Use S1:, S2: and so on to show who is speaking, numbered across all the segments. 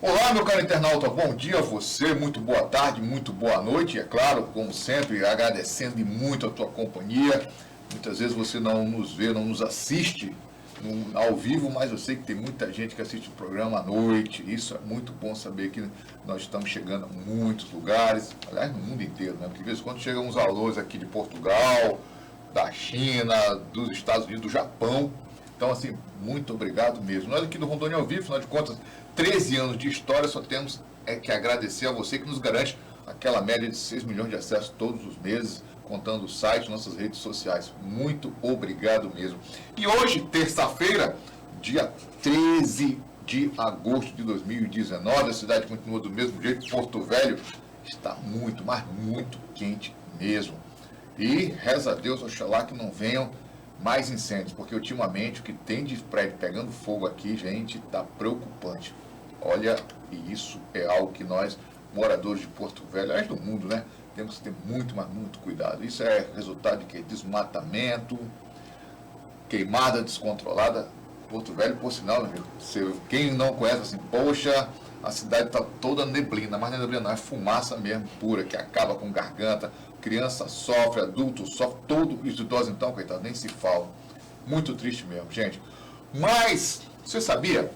S1: Olá, meu caro internauta, bom dia a você, muito boa tarde, muito boa noite. É claro, como sempre, agradecendo muito a tua companhia. Muitas vezes você não nos vê, não nos assiste ao vivo, mas eu sei que tem muita gente que assiste o programa à noite. Isso é muito bom saber que nós estamos chegando a muitos lugares, aliás, no mundo inteiro, né? Porque de vez em quando chegam uns alôs aqui de Portugal, da China, dos Estados Unidos, do Japão. Então, assim, muito obrigado mesmo. Nós aqui do Rondônia ao Vivo, afinal de contas, 13 anos de história, só temos que agradecer a você que nos garante aquela média de 6 milhões de acessos todos os meses, contando o site, nossas redes sociais. Muito obrigado mesmo. E hoje, terça-feira, dia 13 de agosto de 2019, a cidade continua do mesmo jeito, Porto Velho está muito, mas muito quente mesmo. E reza a Deus, oxalá que não venham mais incêndios, porque ultimamente o que tem de prédio pegando fogo aqui, gente, está preocupante. Olha, e isso é algo que nós, moradores de Porto Velho, aliás do mundo, né, temos que ter muito, mas muito cuidado. Isso é resultado de quê? Desmatamento, queimada descontrolada. Porto Velho, por sinal, meu amigo, quem não conhece, assim, poxa, a cidade está toda neblina, mas não é neblina, não, é fumaça mesmo pura, que acaba com garganta. Criança sofre, adulto sofre, todo idoso então, coitado, nem se fala. Muito triste mesmo, gente. Mas, você sabia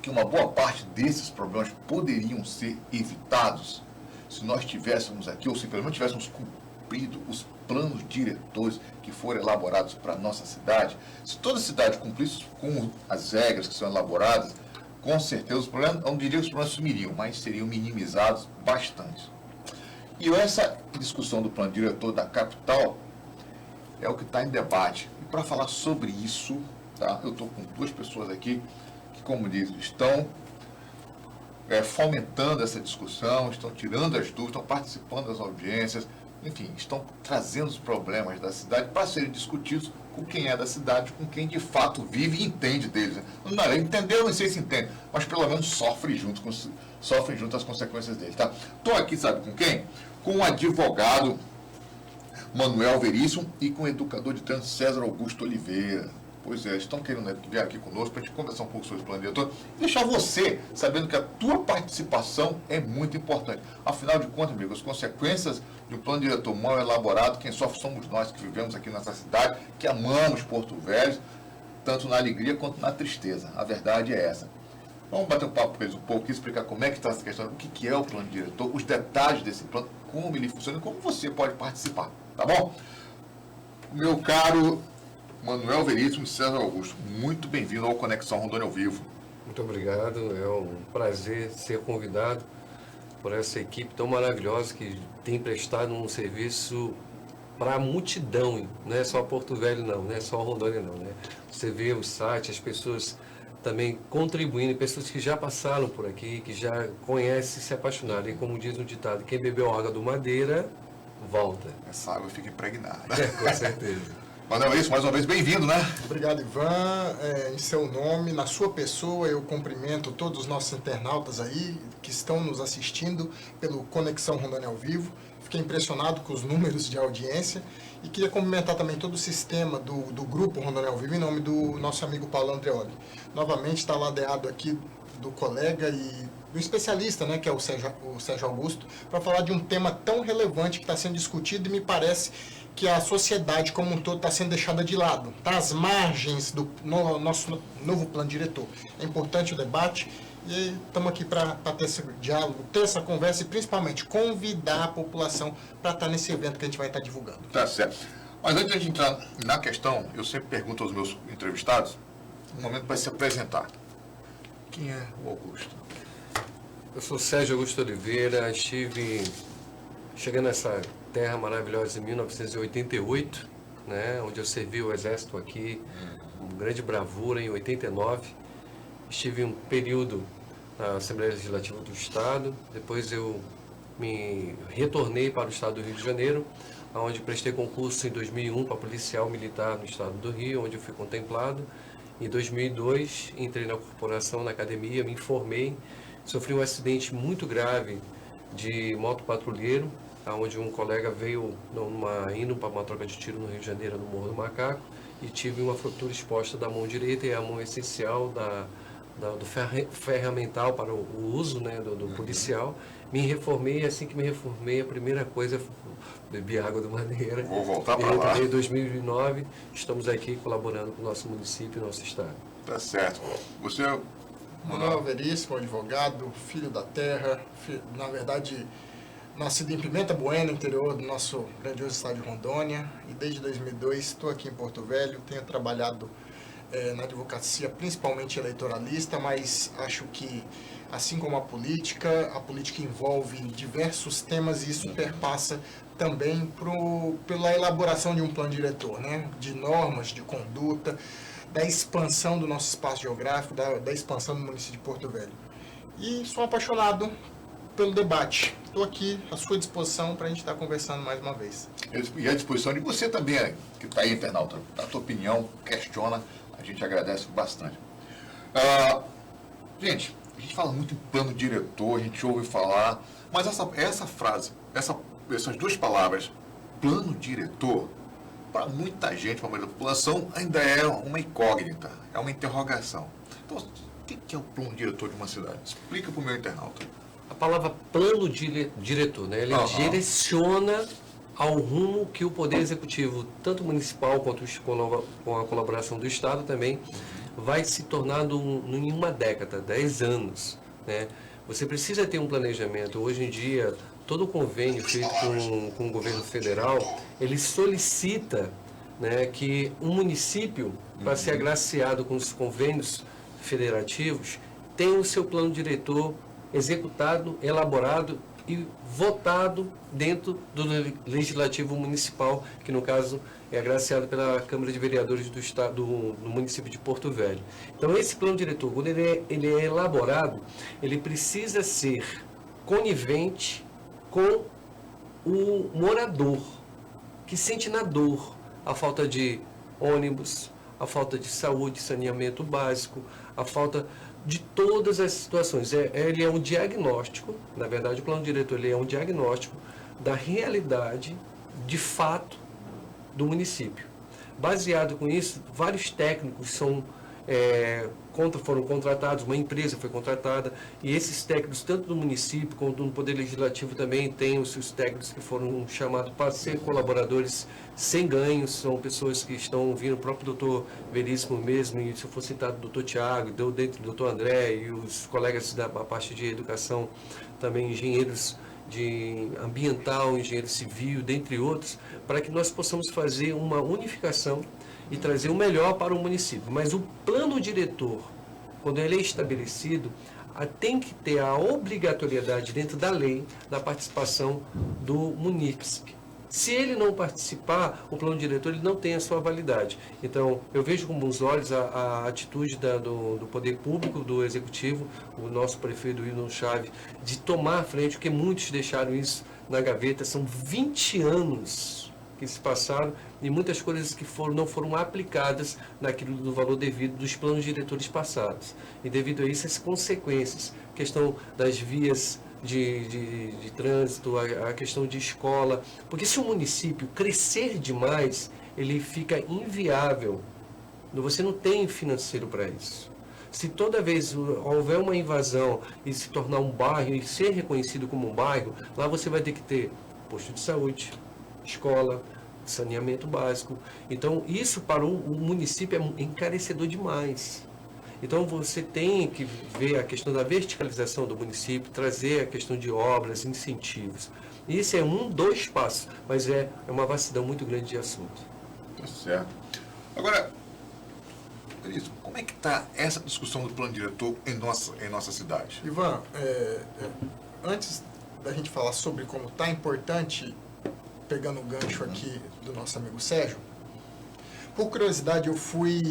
S1: que uma boa parte desses problemas poderiam ser evitados se nós tivéssemos aqui, ou se pelo menos tivéssemos cumprido os planos diretores que foram elaborados para a nossa cidade? Se toda a cidade cumprisse com as regras que são elaboradas, com certeza os problemas, não diria que os problemas sumiriam, mas seriam minimizados bastante. E essa discussão do plano diretor da capital é o que está em debate. E para falar sobre isso, tá, eu estou com duas pessoas aqui que, como diz, estão fomentando essa discussão, estão tirando as dúvidas, estão participando das audiências, enfim, estão trazendo os problemas da cidade para serem discutidos com quem é da cidade, com quem de fato vive e entende deles. Não, entender eu não sei se entende, mas pelo menos sofre junto as consequências deles. Tá? Estou aqui, sabe com quem? Com o advogado Manuel Veríssimo e com o educador de trânsito César Augusto Oliveira. Pois é, estão querendo vir aqui conosco para a gente conversar um pouco sobre o plano diretor e deixar você sabendo que a tua participação é muito importante. Afinal de contas, amigo, as consequências de um plano diretor mal elaborado, quem sofre somos nós que vivemos aqui nessa cidade, que amamos Porto Velho, tanto na alegria quanto na tristeza. A verdade é essa. Vamos bater um papo com eles um pouco e explicar como é que está essa questão, o que é o plano diretor, os detalhes desse plano, como ele funciona e como você pode participar, tá bom? Meu caro Manuel Veríssimo e César Augusto, muito bem-vindo ao Conexão Rondônia ao Vivo.
S2: Muito obrigado, é um prazer ser convidado por essa equipe tão maravilhosa que tem prestado um serviço para a multidão, não é só Porto Velho não é só Rondônia não, né? Você vê o site, as pessoas também contribuindo, pessoas que já passaram por aqui, que já conhecem e se apaixonaram, e como diz o ditado, quem bebeu água do Madeira, volta.
S1: Essa água fica impregnada.
S2: Com certeza.
S1: Manuel, isso, mais uma vez, bem-vindo, né?
S3: Obrigado, Ivan. Em seu nome, na sua pessoa, eu cumprimento todos os nossos internautas aí que estão nos assistindo pelo Conexão Rondônia ao Vivo. Fiquei impressionado com os números de audiência e queria cumprimentar também todo o sistema do Grupo Rondônia ao Vivo em nome do nosso amigo Paulo Andreoli. Novamente está ladeado aqui do colega e do especialista, né, que é o Sérgio Augusto, para falar de um tema tão relevante que está sendo discutido e me parece que a sociedade como um todo está sendo deixada de lado, está às margens do nosso novo plano diretor. É importante o debate e estamos aqui para ter esse diálogo, ter essa conversa e principalmente convidar a população para estar nesse evento que a gente vai estar divulgando.
S1: Tá certo. Mas antes de entrar na questão, eu sempre pergunto aos meus entrevistados, um momento para se apresentar. Quem é o Augusto?
S2: Eu sou Sérgio Augusto Oliveira, cheguei nessa terra maravilhosa em 1988, né, onde eu servi o Exército aqui, com grande bravura, em 89. Estive um período na Assembleia Legislativa do Estado, depois eu me retornei para o Estado do Rio de Janeiro, onde prestei concurso em 2001 para policial militar no Estado do Rio, onde eu fui contemplado. Em 2002, entrei na corporação, na academia, me formei, sofri um acidente muito grave de motopatrulheiro, onde um colega veio indo para uma troca de tiro no Rio de Janeiro, no Morro do Macaco, e tive uma fratura exposta da mão direita, e é a mão essencial do ferramental para o uso, né, do policial. Me reformei, assim que me reformei, a primeira coisa, bebi água do Maneira.
S1: Vou voltar para lá.
S2: Em 2009, estamos aqui colaborando com o nosso município e nosso estado.
S1: Tá certo. Você...
S3: Manuel Veríssimo, advogado, filho da terra, na verdade, nascido em Pimenta Bueno, interior do nosso grandioso estado de Rondônia, e desde 2002 estou aqui em Porto Velho, tenho trabalhado na advocacia, principalmente eleitoralista, mas acho que, assim como a política envolve diversos temas e isso perpassa também pela elaboração de um plano diretor, né? De normas, de conduta, da expansão do nosso espaço geográfico, da expansão do município de Porto Velho. E sou apaixonado pelo debate. Estou aqui à sua disposição para a gente estar conversando mais uma vez.
S1: E à disposição de você também, que está aí, internauta. A tua opinião, questiona, a gente agradece bastante. Gente, a gente fala muito em plano diretor, a gente ouve falar, mas essa frase, essas duas palavras, plano diretor, para muita gente, para a maioria da população, ainda é uma incógnita, é uma interrogação. Então, o que é o plano diretor de uma cidade? Explica para o meu internauta.
S2: A palavra plano diretor, né? Ele direciona ao rumo que o Poder Executivo, tanto municipal quanto com a colaboração do Estado também, vai se tornando em uma década, 10 anos. Né? Você precisa ter um planejamento. Hoje em dia, todo convênio feito com o governo federal, ele solicita, né, que um município, para ser agraciado com os convênios federativos, tenha o seu plano diretor executado, elaborado e votado dentro do Legislativo Municipal, que no caso é agraciado pela Câmara de Vereadores do Estado, do município de Porto Velho. Então esse plano diretor, quando ele é elaborado, ele precisa ser conivente com o morador, que sente na dor a falta de ônibus, a falta de saúde, saneamento básico, a falta de todas as situações. Ele é um diagnóstico, na verdade o plano diretor ele é um diagnóstico da realidade, de fato, do município. Baseado com isso, vários técnicos foram contratados, uma empresa foi contratada, e esses técnicos, tanto do município quanto no Poder Legislativo também, tem os seus técnicos que foram chamados para ser colaboradores sem ganhos, são pessoas que estão ouvindo, o próprio doutor Veríssimo mesmo, e se eu for citar o doutor Tiago, dentro do doutor André, e os colegas da parte de educação, também engenheiros de ambiental, engenheiro civil, dentre outros, para que nós possamos fazer uma unificação e trazer o melhor para o município. Mas o plano diretor, quando ele é estabelecido, tem que ter a obrigatoriedade dentro da lei da participação do munícipe. Se ele não participar, o plano diretor ele não tem a sua validade. Então, eu vejo com bons olhos a atitude do poder público, do executivo, o nosso prefeito Wilson Chaves, de tomar a frente, porque muitos deixaram isso na gaveta. São 20 anos que se passaram e muitas coisas que não foram aplicadas naquilo do valor devido dos planos diretores passados. E devido a isso, as consequências, questão das vias de trânsito, a questão de escola, porque se o município crescer demais, ele fica inviável. Você não tem financeiro para isso. Se toda vez houver uma invasão e se tornar um bairro e ser reconhecido como um bairro, lá você vai ter que ter posto de saúde, escola, saneamento básico. Então, isso para o município é encarecedor demais. Então, você tem que ver a questão da verticalização do município, trazer a questão de obras, incentivos. Isso é dois passos, mas é uma vastidão muito grande de assunto.
S1: Tá certo. Agora, como é que está essa discussão do plano diretor em nossa cidade?
S3: Ivan, antes da gente falar sobre como está importante, pegando o gancho aqui do nosso amigo Sérgio, por curiosidade, eu fui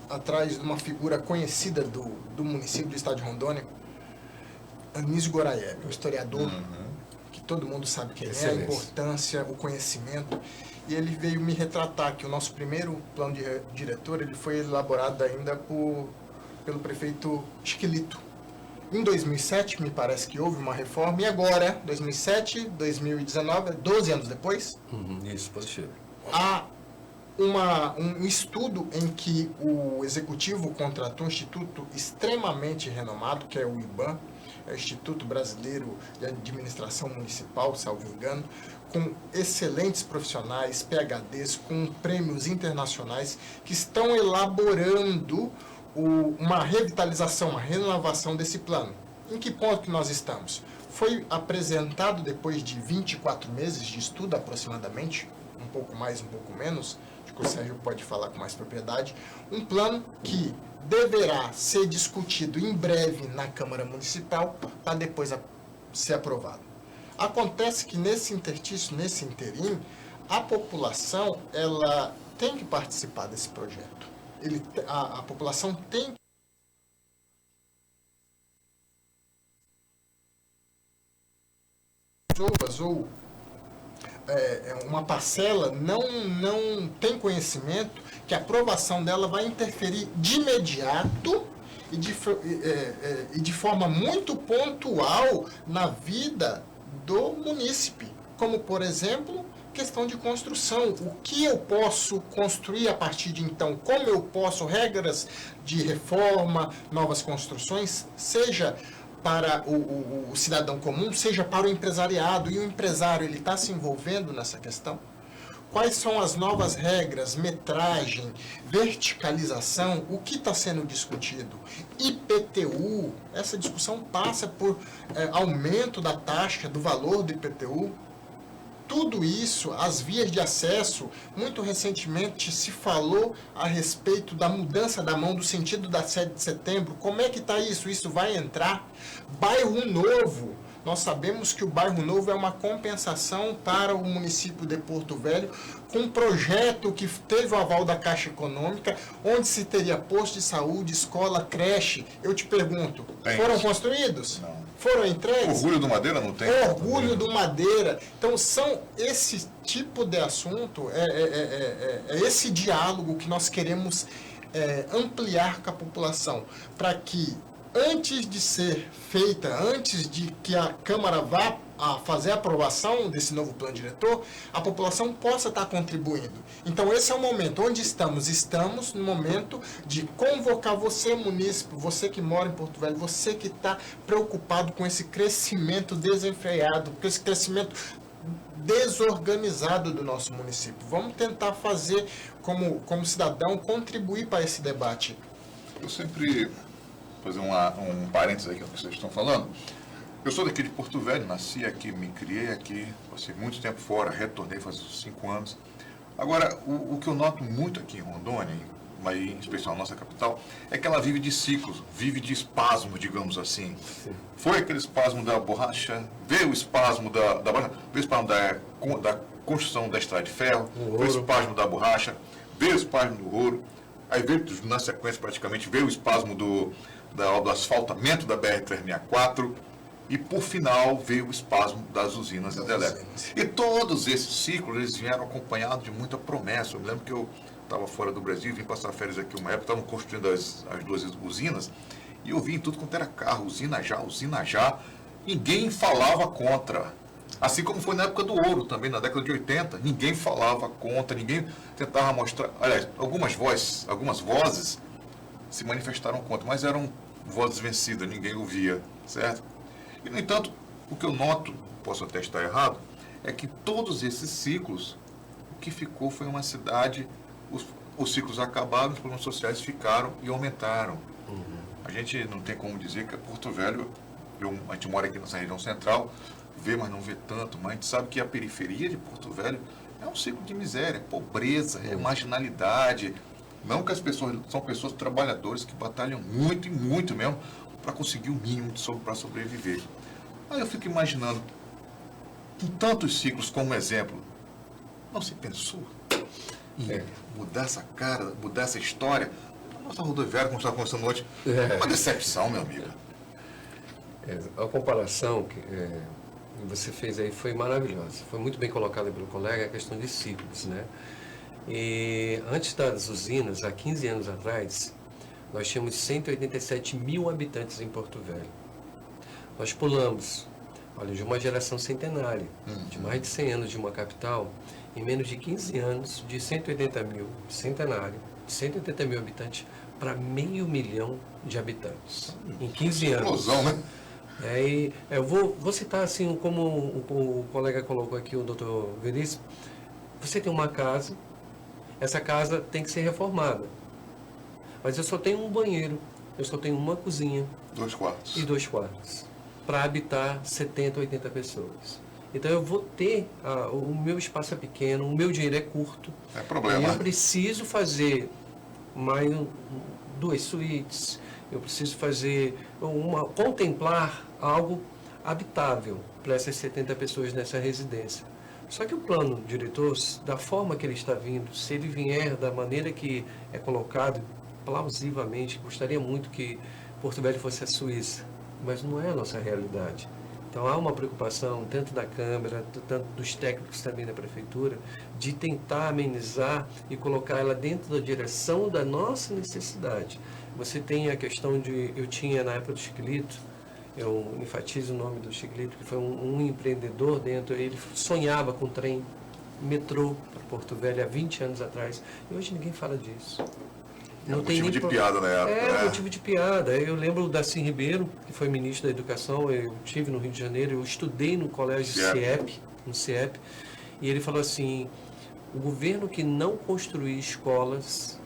S3: atrás de uma figura conhecida do município do estado de Rondônia, Anísio Goraieb, um historiador que todo mundo sabe quem é, a importância, o conhecimento, e ele veio me retratar que o nosso primeiro plano diretor ele foi elaborado ainda pelo prefeito Esquilito. Em 2007, me parece que houve uma reforma, e agora, 2007, 2019, 12 anos depois,
S2: Isso, positivo.
S3: a um estudo em que o executivo contratou um instituto extremamente renomado, que é o IBAM, é o Instituto Brasileiro de Administração Municipal, salvo engano, com excelentes profissionais, PhDs, com prêmios internacionais, que estão elaborando uma revitalização, uma renovação desse plano. Em que ponto que nós estamos? Foi apresentado depois de 24 meses de estudo aproximadamente, um pouco mais, um pouco menos, acho que o Sérgio pode falar com mais propriedade, um plano que deverá ser discutido em breve na Câmara Municipal para depois ser aprovado. Acontece que nesse interstício, nesse interim, a população ela tem que participar desse projeto. A população tem pessoas ou uma parcela não tem conhecimento que a aprovação dela vai interferir de imediato e de forma muito pontual na vida do munícipe, como, por exemplo, questão de construção. O que eu posso construir a partir de então? Como eu posso, regras de reforma, novas construções, seja para o cidadão comum, seja para o empresariado, e o empresário ele está se envolvendo nessa questão? Quais são as novas regras, metragem, verticalização, o que está sendo discutido? IPTU, essa discussão passa por aumento da taxa, do valor do IPTU. Tudo isso, as vias de acesso, muito recentemente se falou a respeito da mudança da mão do sentido da 7 de setembro. Como é que está isso? Isso vai entrar? Bairro Novo. Nós sabemos que o Bairro Novo é uma compensação para o município de Porto Velho, com um projeto que teve o aval da Caixa Econômica, onde se teria posto de saúde, escola, creche. Eu te pergunto, foram construídos?
S1: Não.
S3: Foram entregues?
S1: Orgulho do Madeira não tem?
S3: Orgulho do Madeira. Então, são esse tipo de assunto, esse diálogo que nós queremos ampliar com a população, para que antes de ser feita, antes de que a Câmara vá a fazer a aprovação desse novo plano diretor, a população possa estar contribuindo. Então, esse é o momento. Onde estamos? Estamos no momento de convocar você, munícipe, você que mora em Porto Velho, você que está preocupado com esse crescimento desenfreado, com esse crescimento desorganizado do nosso município. Vamos tentar fazer, como cidadão, contribuir para esse debate.
S1: Eu sempre fazer um parênteses aqui no que vocês estão falando. Eu sou daqui de Porto Velho, nasci aqui, me criei aqui, passei muito tempo fora, retornei faz 5 anos. Agora, o que eu noto muito aqui em Rondônia, mas em especial na nossa capital, é que ela vive de ciclos, vive de espasmos, digamos assim. Sim. Foi aquele espasmo da borracha, veio o espasmo da borracha, veio o espasmo da construção da estrada de ferro, veio o espasmo da borracha, veio o espasmo do ouro, aí veio, na sequência praticamente, veio o espasmo do asfaltamento da BR-364 e, por final, veio o espasmo das usinas hidrelétricas. E todos esses ciclos eles vieram acompanhados de muita promessa. Eu me lembro que eu estava fora do Brasil, vim passar férias aqui uma época, estavam construindo as 2 usinas e eu vi em tudo quanto era carro, usina já. Ninguém falava contra. Assim como foi na época do ouro também, na década de 80, ninguém falava contra, ninguém tentava mostrar. Aliás, algumas vozes se manifestaram contra, mas eram vozes vencidas, ninguém ouvia, certo? E, no entanto, o que eu noto, posso até estar errado, é que todos esses ciclos, o que ficou foi uma cidade, os ciclos acabaram, os problemas sociais ficaram e aumentaram. Uhum. A gente não tem como dizer que Porto Velho, a gente mora aqui nessa região central, vê, mas não vê tanto, mas a gente sabe que a periferia de Porto Velho é um ciclo de miséria, pobreza, marginalidade. Não que as pessoas são pessoas trabalhadoras que batalham muito e muito mesmo para conseguir o mínimo para sobreviver. Aí eu fico imaginando, com tantos ciclos como exemplo, não se pensou em mudar essa cara, mudar essa história? A nossa rodoviária, como estava conversando hoje, é uma decepção, meu amigo.
S2: A comparação que você fez aí foi maravilhosa, foi muito bem colocada pelo colega, a questão de ciclos, né? E antes das usinas, há 15 anos atrás, nós tínhamos 187 mil habitantes em Porto Velho. Nós pulamos, olha, de uma geração centenária, de mais de 100 anos de uma capital, em menos de 15 anos, de 180 mil, centenário, de 180 mil habitantes, para 500 mil de habitantes. Em 15 anos.
S1: Explosão, né?
S2: E eu vou citar assim, como o colega colocou aqui, o doutor Veríssimo. Você tem uma casa, essa casa tem que ser reformada. Mas eu só tenho um banheiro, eu só tenho uma cozinha.
S1: 2 quartos.
S2: E 2 quartos. Para habitar 70, 80 pessoas. Então eu vou ter, o meu espaço é pequeno, o meu dinheiro é curto.
S1: É problema.
S2: Eu preciso fazer mais 2 suítes, eu preciso fazer contemplar algo habitável para essas 70 pessoas nessa residência. Só que o plano diretor, da forma que ele está vindo, se ele vier da maneira que é colocado, plausivamente, gostaria muito que Porto Velho fosse a Suíça, mas não é a nossa realidade. Então há uma preocupação, tanto da Câmara, tanto dos técnicos também da Prefeitura, de tentar amenizar e colocar ela dentro da direção da nossa necessidade. Você tem a questão de, eu tinha na época do Chiquilito, eu enfatizo o nome do Chiquilito, que foi um empreendedor dentro, ele sonhava com trem, metrô para Porto Velho há 20 anos atrás, e hoje ninguém fala disso.
S1: Não tem motivo de piada na época.
S2: Motivo de piada. Eu lembro da Darcy Ribeiro, que foi ministro da Educação, eu estive no Rio de Janeiro, eu estudei no colégio CIEP, e ele falou assim, o governo que não construir escolas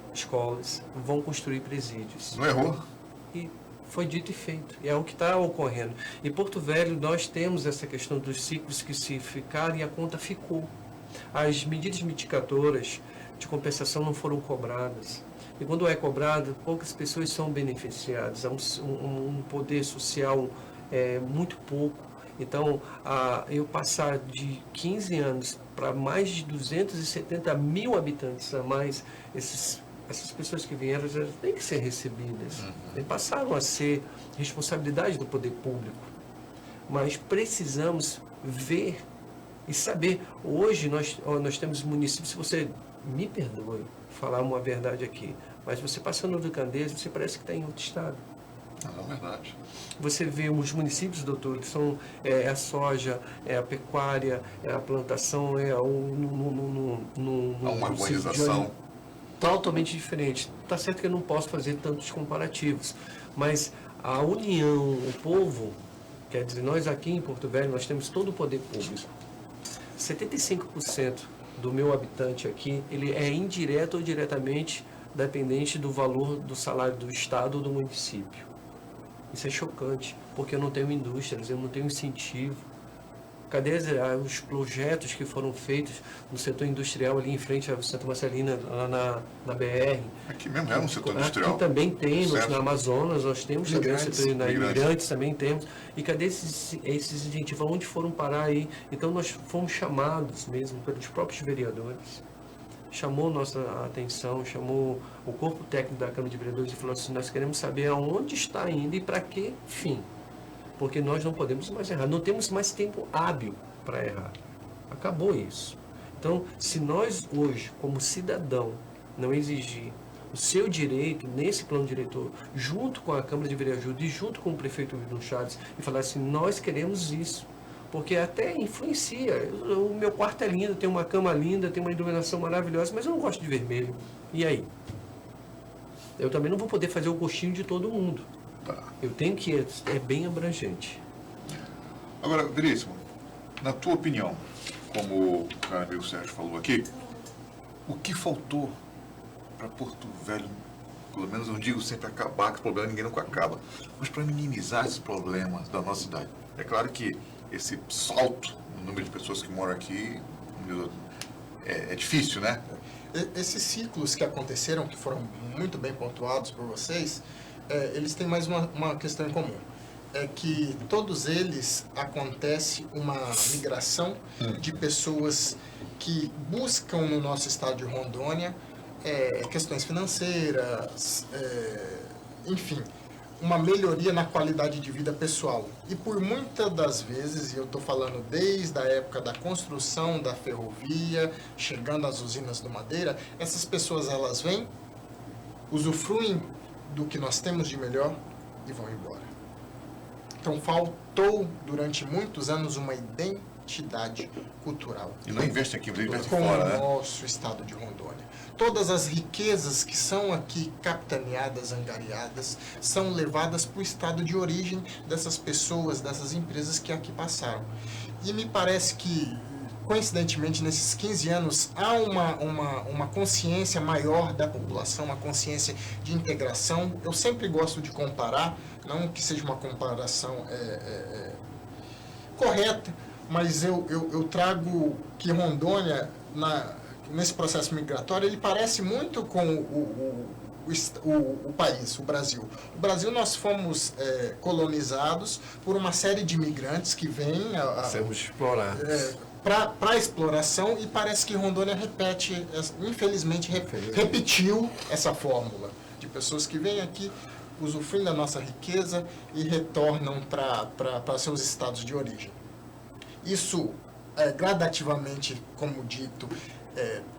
S2: vão construir presídios.
S1: Não errou.
S2: E foi dito e feito. E é o que está ocorrendo. Em Porto Velho, nós temos essa questão dos ciclos que se ficaram e a conta ficou. As medidas mitigadoras de compensação não foram cobradas. E quando é cobrado, poucas pessoas são beneficiadas. Há um poder social muito pouco. Então, eu passar de 15 anos para mais de 270 mil habitantes a mais, essas pessoas que vieram já têm que ser recebidas. Uhum. Passaram a ser responsabilidade do poder público. Mas precisamos ver e saber. Hoje nós temos municípios, se você me perdoe falar uma verdade aqui, mas você passando do Candeias, você parece que está em outro estado.
S1: Não, é verdade.
S2: Você vê os municípios, doutor, que são a soja, a pecuária, a plantação,
S1: uma urbanização
S2: totalmente diferente. Está certo que eu não posso fazer tantos comparativos, mas a união, o povo, quer dizer, nós aqui em Porto Velho, nós temos todo o poder público. 75% do meu habitante aqui, ele é indireto ou diretamente dependente do valor do salário do Estado ou do município. Isso é chocante, porque eu não tenho indústrias, eu não tenho incentivo. Cadê os projetos que foram feitos no setor industrial ali em frente a Santa Marcelina, lá na BR?
S1: Aqui mesmo é um setor industrial.
S2: Aqui também tem, na Amazonas, nós temos também o setor imigrantes, também temos. E cadê esses incentivos? Onde foram parar aí? Então nós fomos chamados mesmo pelos próprios vereadores. Chamou nossa atenção, chamou o corpo técnico da Câmara de Vereadores e falou assim, nós queremos saber aonde está indo e para que fim. Porque nós não podemos mais errar, não temos mais tempo hábil para errar. Acabou isso. Então, se nós hoje, como cidadão, não exigir o seu direito nesse plano diretor, junto com a Câmara de Vereadores e junto com o prefeito Wilton Chaves, e falar assim, nós queremos isso. Porque até influencia. O meu quarto é lindo, tem uma cama linda, tem uma iluminação maravilhosa, mas eu não gosto de vermelho. E aí? Eu também não vou poder fazer o gostinho de todo mundo.
S1: Tá.
S2: Eu tenho que é bem abrangente.
S1: Agora, Veríssimo, na tua opinião, como o cara amigo Sérgio falou aqui, o que faltou para Porto Velho, pelo menos eu não digo sempre acabar com o problema, ninguém nunca acaba, mas para minimizar esses problemas da nossa cidade? É claro que esse salto no número de pessoas que moram aqui é difícil, né?
S3: Esses ciclos que aconteceram, que foram muito bem pontuados por vocês, eles têm mais uma questão em comum. É que todos eles acontece uma migração de pessoas que buscam no nosso estado de Rondônia questões financeiras, enfim, uma melhoria na qualidade de vida pessoal. E por muitas das vezes, e eu estou falando desde a época da construção da ferrovia, chegando às usinas do Madeira, essas pessoas elas vêm, usufruem do que nós temos de melhor e vão embora. Então faltou durante muitos anos uma identidade cultural.
S1: E não investe aqui, mas investe
S3: Com
S1: fora,
S3: o
S1: né?
S3: nosso estado de Rondônia. Todas as riquezas que são aqui capitaneadas, angariadas, são levadas para o estado de origem dessas pessoas, dessas empresas que aqui passaram. E me parece que, coincidentemente, nesses 15 anos, há uma consciência maior da população, uma consciência de integração. Eu sempre gosto de comparar, não que seja uma comparação correta, mas eu trago que Rondônia, nesse processo migratório, ele parece muito com o país, o Brasil. O Brasil, nós fomos colonizados por uma série de imigrantes que vêm
S2: Sermos explorados.
S3: para exploração, e parece que Rondônia repete, infelizmente, repetiu essa fórmula de pessoas que vêm aqui, usufruem da nossa riqueza e retornam para seus estados de origem. Isso, gradativamente, como dito,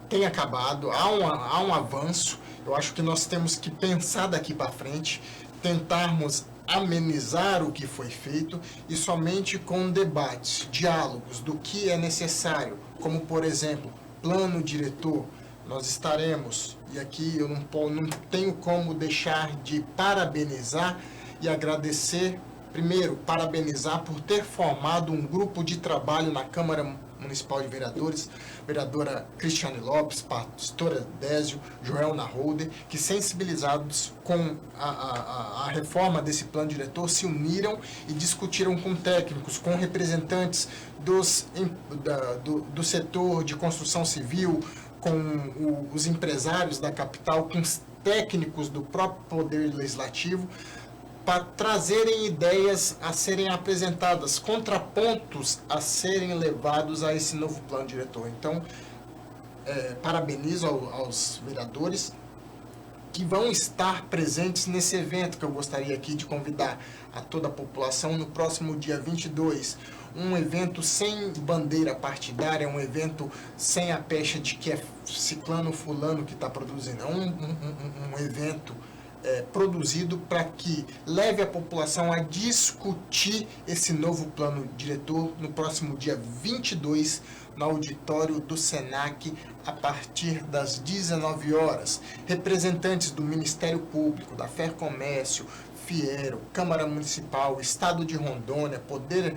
S3: tem acabado, há um avanço. Eu acho que nós temos que pensar daqui para frente, tentarmos amenizar o que foi feito, e somente com debates, diálogos do que é necessário, como, por exemplo, plano diretor. Nós estaremos, e aqui eu não tenho como deixar de parabenizar e agradecer, primeiro, parabenizar por ter formado um grupo de trabalho na Câmara Municipal de Vereadores, vereadora Cristiane Lopes, pastora Désio, Joel Naholder, que, sensibilizados com a reforma desse plano diretor, se uniram e discutiram com técnicos, com representantes do setor de construção civil, com os empresários da capital, com os técnicos do próprio Poder Legislativo, para trazerem ideias a serem apresentadas, contrapontos a serem levados a esse novo plano diretor. Então, parabenizo aos vereadores que vão estar presentes nesse evento, que eu gostaria aqui de convidar a toda a população no próximo dia 22, um evento sem bandeira partidária, um evento sem a pecha de que é ciclano fulano que está produzindo, um evento produzido para que leve a população a discutir esse novo plano diretor no próximo dia 22, no auditório do SENAC, a partir das 19 horas. Representantes do Ministério Público, da FERComércio, Fiero, Câmara Municipal, Estado de Rondônia, Poder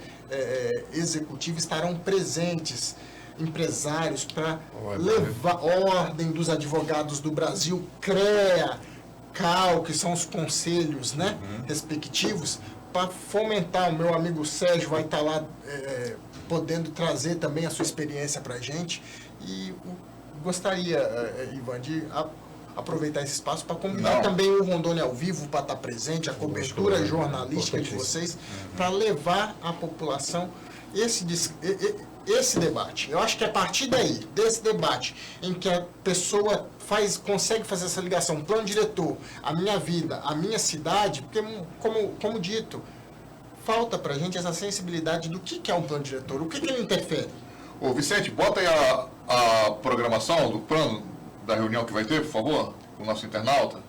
S3: Executivo estarão presentes, empresários, para levar Ordem dos Advogados do Brasil, CREA, CAL, que são os conselhos, né, respectivos, para fomentar. O meu amigo Sérgio vai estar lá podendo trazer também a sua experiência para a gente. E gostaria, Ivan, de aproveitar esse espaço para convidar também o Rondônia ao Vivo para estar presente, a cobertura jornalística de vocês, para levar à população esse debate. Eu acho que é a partir daí, desse debate, em que a pessoa consegue fazer essa ligação, plano diretor, a minha vida, a minha cidade, porque, como dito, falta para a gente essa sensibilidade do que é um plano diretor, o que ele interfere.
S1: Ô Vicente, bota aí a programação do plano da reunião que vai ter, por favor, com o nosso internauta.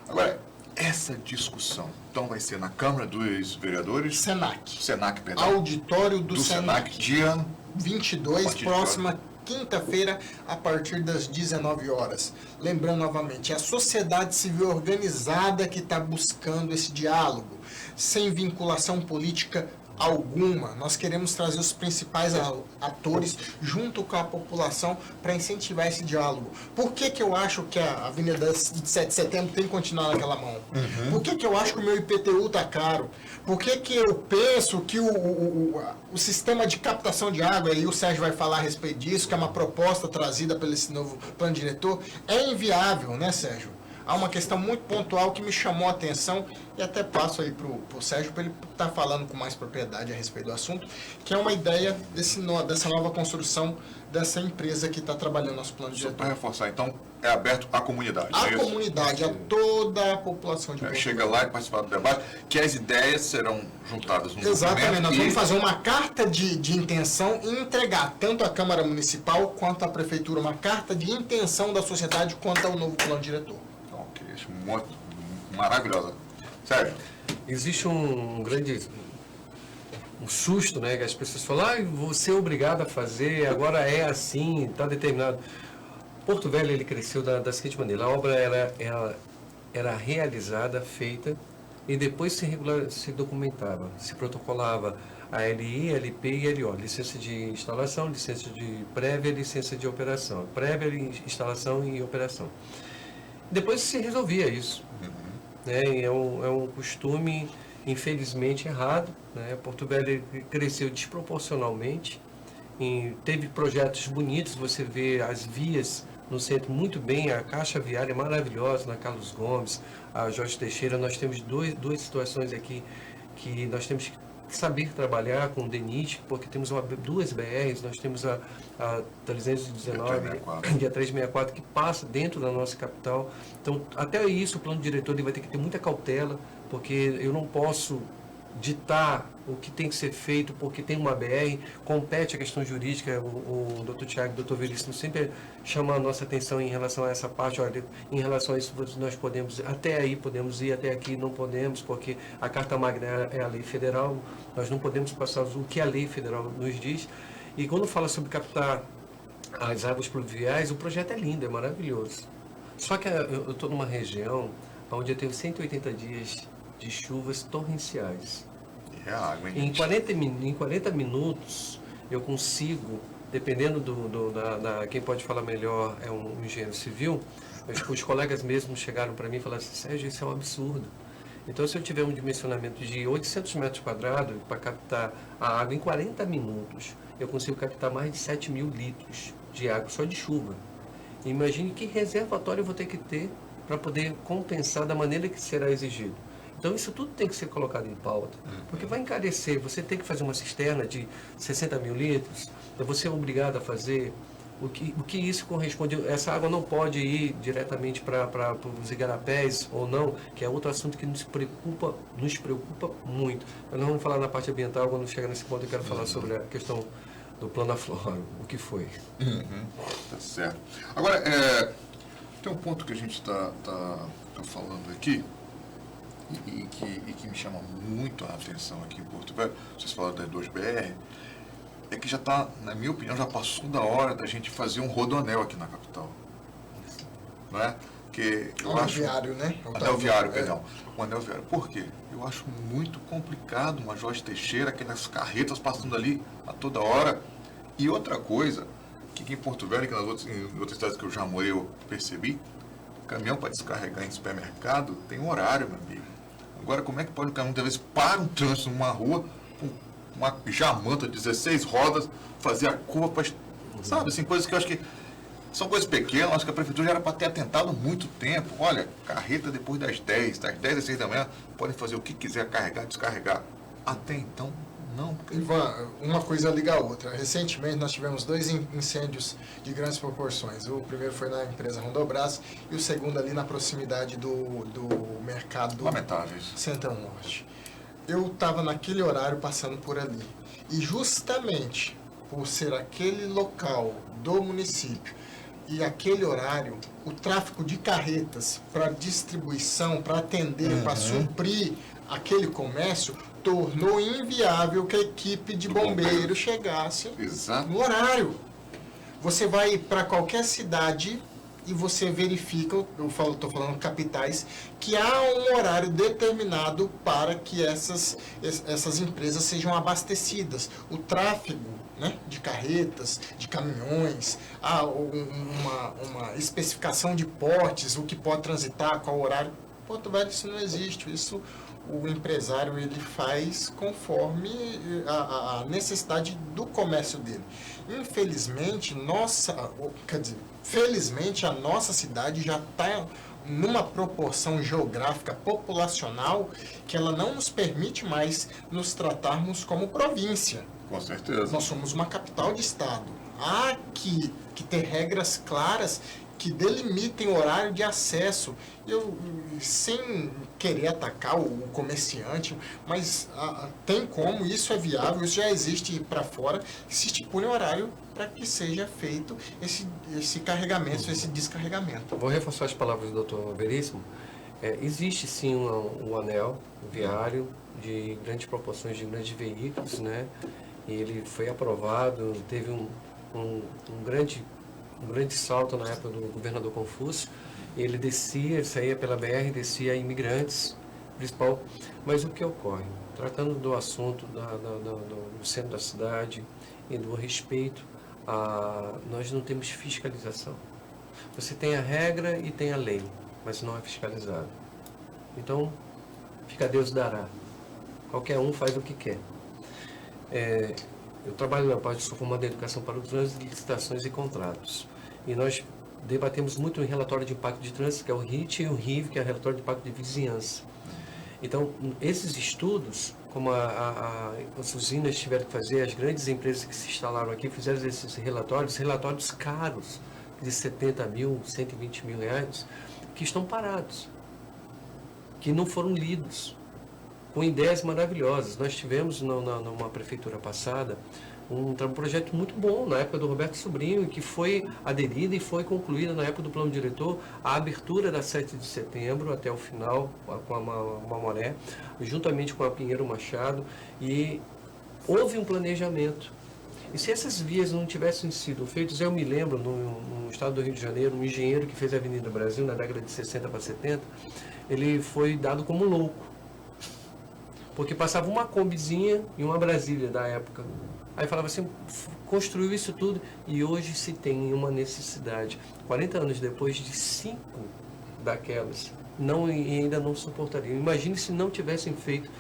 S1: Agora, essa discussão, então, vai ser na Câmara dos Vereadores? Senac, perdão.
S3: Auditório do Senac.
S1: Dia
S3: 22, próxima quinta-feira, a partir das 19 horas. Lembrando novamente, é a sociedade civil organizada que está buscando esse diálogo, sem vinculação política alguma. Nós queremos trazer os principais atores junto com a população para incentivar esse diálogo. Por que eu acho que a Avenida 7 de Setembro tem que continuar naquela mão? Por que eu acho que o meu IPTU está caro? Por que eu penso que o sistema de captação de água, e o Sérgio vai falar a respeito disso, que é uma proposta trazida pelo esse novo plano diretor, é inviável, né, Sérgio? Há uma questão muito pontual que me chamou a atenção, e até passo aí para o Sérgio para ele estar falando com mais propriedade a respeito do assunto, que é uma ideia dessa nova construção dessa empresa que está trabalhando nosso plano diretor.
S1: Só para reforçar, então, é aberto à comunidade.
S3: À comunidade, a toda a população de Portugal.
S1: Chega lá e participar do debate, que as ideias serão juntadas no
S3: Exatamente, nós vamos fazer uma carta de intenção e entregar tanto à Câmara Municipal quanto à Prefeitura, uma carta de intenção da sociedade quanto ao novo plano diretor.
S1: Ok, maravilhosa. Sérgio?
S2: Existe um grande um susto, né? Que as pessoas falam, você é obrigado a fazer, agora é assim, está determinado. Porto Velho, ele cresceu da seguinte maneira, a obra era realizada, feita, e depois se documentava, se protocolava a LI, LP e LO, licença de instalação, licença de prévia, licença de operação, prévia, instalação e operação. Depois se resolvia isso. Né? É um costume, infelizmente, errado. Né? Porto Velho cresceu desproporcionalmente, teve projetos bonitos, você vê as vias no centro muito bem, a caixa viária maravilhosa na Carlos Gomes, a Jorge Teixeira. Nós temos duas situações aqui que nós temos que saber trabalhar com o DENIT, porque temos duas BRs, nós temos a 319 e a 364 que passa dentro da nossa capital. Então, até isso, o plano diretor ele vai ter que ter muita cautela, porque eu não posso ditar o que tem que ser feito, porque tem uma BR, compete a questão jurídica. O Dr. Tiago e o Dr. Veríssimo sempre chamam a nossa atenção em relação a essa parte. Olha, em relação a isso, nós podemos, até aí podemos ir, até aqui não podemos, porque a Carta Magna é a lei federal, nós não podemos passar o que a lei federal nos diz. E quando fala sobre captar as águas pluviais, o projeto é lindo, é maravilhoso. Só que eu estou numa região onde eu tenho 180 dias de chuvas torrenciais.
S1: É água, hein?
S2: Em 40 minutos eu consigo, dependendo quem pode falar melhor é um engenheiro civil, os colegas mesmos chegaram para mim e falaram assim, Sérgio, isso é um absurdo. Então, se eu tiver um dimensionamento de 800 metros quadrados para captar a água em 40 minutos, eu consigo captar mais de 7 mil litros de água só de chuva. Imagine que reservatório eu vou ter que ter para poder compensar da maneira que será exigido. Então, isso tudo tem que ser colocado em pauta, porque vai encarecer. Você tem que fazer uma cisterna de 60 mil litros, você é obrigado a fazer o que isso corresponde. Essa água não pode ir diretamente para os igarapés ou não, que é outro assunto que nos preocupa muito. Mas nós vamos falar na parte ambiental, quando chegar nesse ponto eu quero falar sobre a questão do plano aflora, o que foi.
S1: Tá certo. Agora, tem um ponto que a gente está falando aqui, e que me chama muito a atenção aqui em Porto Velho, vocês falaram das 2BR, é que já está, na minha opinião, já passou da hora da gente fazer um rodoanel aqui na capital. Não é? Que eu
S3: anel
S1: acho,
S3: viário, né?
S1: Anel viário, perdão. O anel viário. Por quê? Eu acho muito complicado uma Jorge Teixeira, aquelas carretas passando ali a toda hora. E outra coisa, que aqui em Porto Velho, que em outras cidades que eu já morei, eu percebi, caminhão para descarregar em supermercado tem um horário, meu amigo. Agora, como é que pode o caminhão, muitas vezes, para um trânsito numa rua, com uma jamanta de 16 rodas, fazer a curva para... Sabe, assim, coisas que eu acho que são coisas pequenas, acho que a prefeitura já era para ter atentado há muito tempo. Olha, carreta depois das 10 às 6 da manhã, podem fazer o que quiser, carregar, descarregar. Até então, não.
S3: Ivan, uma coisa liga a outra. Recentemente nós tivemos 2 incêndios de grandes proporções. O primeiro foi na empresa Rondobras e o segundo ali na proximidade do mercado
S1: Lamentáveis.
S3: Centro-Norte. Eu estava naquele horário passando por ali. E justamente por ser aquele local do município e aquele horário, o tráfego de carretas para distribuição, para atender, para suprir aquele comércio, tornou inviável que a equipe de bombeiros chegasse no horário. Você vai para qualquer cidade e você verifica, estou falando capitais, que há um horário determinado para que essas empresas sejam abastecidas. O tráfego, né, de carretas, de caminhões, há uma especificação de portes, o que pode transitar, qual horário. Porto Velho, isso não existe. Isso o empresário ele faz conforme a necessidade do comércio dele. Infelizmente, felizmente a nossa cidade já está numa proporção geográfica populacional que ela não nos permite mais nos tratarmos como província.
S1: Com certeza.
S3: Nós somos uma capital de estado. Há que ter regras claras que delimitem o horário de acesso. Eu, sem querer atacar o comerciante, mas tem como, isso é viável, isso já existe para fora, que se estipule um horário para que seja feito esse carregamento, esse descarregamento.
S2: Vou reforçar as palavras do Dr. Veríssimo. Existe sim um anel viário de grandes proporções de grandes veículos, né? E ele foi aprovado, teve um grande salto na época do governador Confúcio. Ele saía pela BR, descia imigrantes, principal. Mas o que ocorre? Tratando do assunto do centro da cidade e do respeito, nós não temos fiscalização. Você tem a regra e tem a lei, mas não é fiscalizado. Então, fica Deus dará. Qualquer um faz o que quer. Eu trabalho na parte, sou formado em Educação para o Trânsito, Licitações e Contratos. E nós debatemos muito em relatório de impacto de trânsito, que é o RIT, e o RIV, que é o relatório de impacto de vizinhança. Então, esses estudos, como as usinas tiveram que fazer, as grandes empresas que se instalaram aqui fizeram esses relatórios caros, de 70 mil, 120 mil reais, que estão parados, que não foram lidos, com ideias maravilhosas. Nós tivemos numa prefeitura passada um projeto muito bom, na época do Roberto Sobrinho, que foi aderido e foi concluída na época do plano diretor a abertura da 7 de setembro até o final, com a Mamoré, juntamente com a Pinheiro Machado, e houve um planejamento. E se essas vias não tivessem sido feitas, eu me lembro, no estado do Rio de Janeiro, um engenheiro que fez a Avenida Brasil na década de 60 para 70, ele foi dado como louco, porque passava uma Kombizinha e uma Brasília da época. Aí falava assim, construiu isso tudo e hoje se tem uma necessidade. 40 anos depois de 5 daquelas, ainda não suportaria. Imagine se não tivessem feito.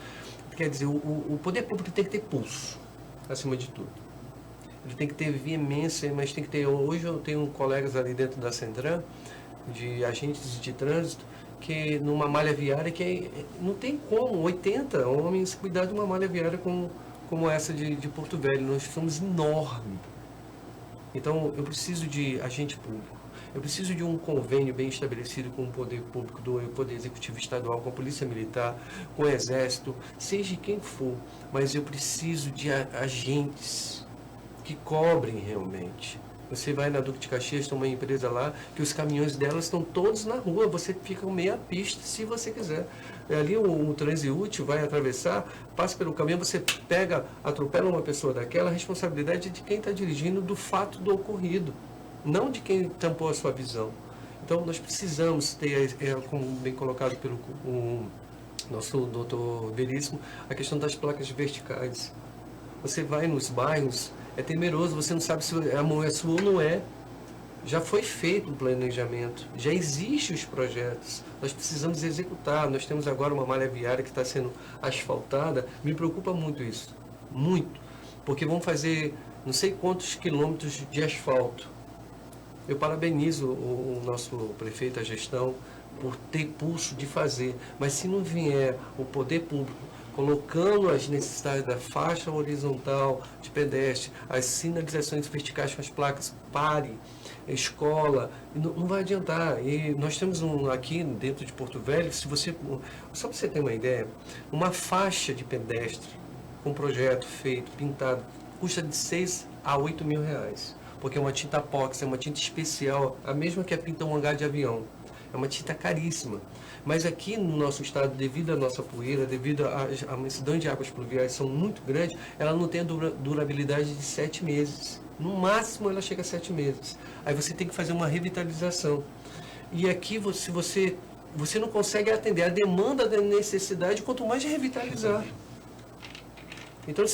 S2: Quer dizer, o poder público tem que ter pulso, acima de tudo. Ele tem que ter veemência, mas tem que ter... Hoje eu tenho colegas ali dentro da Centram, de agentes de trânsito, que numa malha viária que não tem como 80 homens cuidar de uma malha viária como essa de Porto Velho. Nós somos enormes. Então, eu preciso de agente público. Eu preciso de um convênio bem estabelecido com o poder público, do Poder Executivo Estadual, com a Polícia Militar, com o Exército, seja quem for. Mas eu preciso de agentes que cobrem realmente. Você vai na Duque de Caxias, tem uma empresa lá, que os caminhões delas estão todos na rua, você fica meia pista, se você quiser. Ali o transeúnte vai atravessar, passa pelo caminhão, você atropela uma pessoa daquela, a responsabilidade é de quem está dirigindo do fato do ocorrido, não de quem tampou a sua visão. Então, nós precisamos ter, como bem colocado pelo nosso doutor Veríssimo, a questão das placas verticais. Você vai nos bairros, é temeroso, você não sabe se a mão é sua ou não é. Já foi feito um planejamento, já existem os projetos, nós precisamos executar. Nós temos agora uma malha viária que está sendo asfaltada, me preocupa muito isso, muito, porque vão fazer não sei quantos quilômetros de asfalto. Eu parabenizo o nosso prefeito, a gestão, por ter pulso de fazer, mas se não vier o poder público colocando as necessidades da faixa horizontal de pedestre, as sinalizações verticais com as placas, pare, escola, não vai adiantar. E nós temos aqui dentro de Porto Velho, só para você ter uma ideia, uma faixa de pedestre com projeto feito, pintado, custa de 6 a 8 mil reais, porque é uma tinta apóxi, é uma tinta especial, a mesma que pinta um hangar de avião. É uma tinta caríssima. Mas aqui no nosso estado, devido à nossa poeira, devido à imensidão de águas pluviais são muito grandes, ela não tem a durabilidade de 7 meses. No máximo ela chega a 7 meses. Aí você tem que fazer uma revitalização. E aqui você não consegue atender a demanda da necessidade, quanto mais revitalizar. Então